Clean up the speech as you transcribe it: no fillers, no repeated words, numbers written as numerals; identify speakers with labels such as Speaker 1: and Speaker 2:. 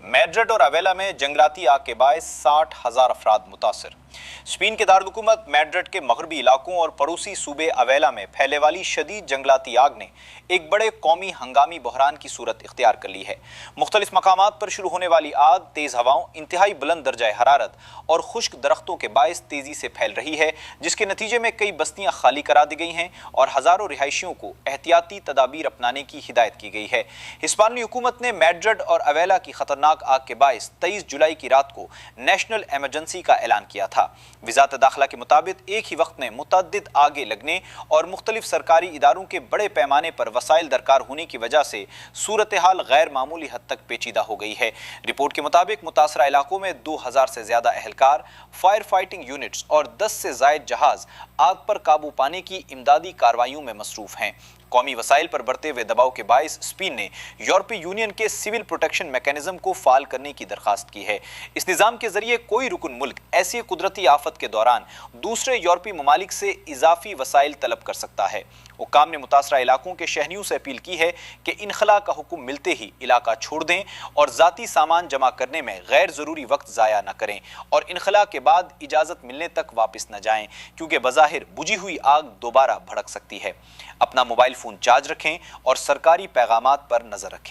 Speaker 1: Madrid और अवेला में जंगलाती आग के बायस 60,000 अफराद मुतासर। स्पेन के दारकूमत मैड्रिड के मगरबी इलाकों और पड़ोसी सूबे अवेला में फैलने वाली शदीद जंगलाती आग ने एक बड़े कौमी हंगामी बहरान की सूरत इख्तियार कर ली है। मुख्तलिफ मकामात पर शुरू होने वाली आग तेज़ हवाओं, इंतहाई बुलंद दर्जा हरारत और खुश्क दरख्तों के बायस तेज़ी से फैल रही है, जिसके नतीजे में कई बस्तियां खाली करा दी गई हैं और हज़ारों रिहायशियों को एहतियाती तदाबीर अपनाने की हिदायत की गई है। हिस्पानी हुकूमत ने मैड्रिड और अवेला की खतरनाक आग के बायस 23 जुलाई की रात को नेशनल एमरजेंसी का ऐलान किया था। वज़ारत दाखिला के मुताबिक एक ही वक्त में मुतअद्दिद आगे लगने और मुख्तलिफ सरकारी इदारों के बड़े पैमाने पर वसाइल दरकार होने की वजह से सूरत हाल गैर मामूली हद तक पेचीदा हो गई है। रिपोर्ट के मुताबिक मुतासरा इलाकों में 2000 से ज्यादा एहलकार, फायर फाइटिंग यूनिट्स और 10 से जायद जहाज आग पर काबू पाने की इमदादी कार्रवाइयों में मसरूफ हैं। कौमी वसाइल पर बढ़ते हुए दबाव के बायस स्पेन ने यूरोपीय यूनियन के सिविल प्रोटेक्शन मैकेनिज्म को फाल करने की दरखास्त की है। इस निज़ाम के जरिए कोई रुकन मुल्क ऐसी कुदरती आफत के दौरान दूसरे यूरोपीय ममालिक से इजाफी वसाइल तलब कर सकता है। हुक्काम ने मुतासरा इलाकों के शहरियों से अपील की है कि इनखला का हुक्म मिलते ही इलाका छोड़ दें और ज़ाती सामान जमा करने में गैर ज़रूरी वक्त ज़ाया न करें और इनखला के बाद इजाज़त मिलने तक वापस न जाएं, क्योंकि बज़ाहिर बुझी हुई आग दोबारा भड़क सकती है। अपना मोबाइल फ़ोन चार्ज रखें और सरकारी पैगामात पर नज़र रखें।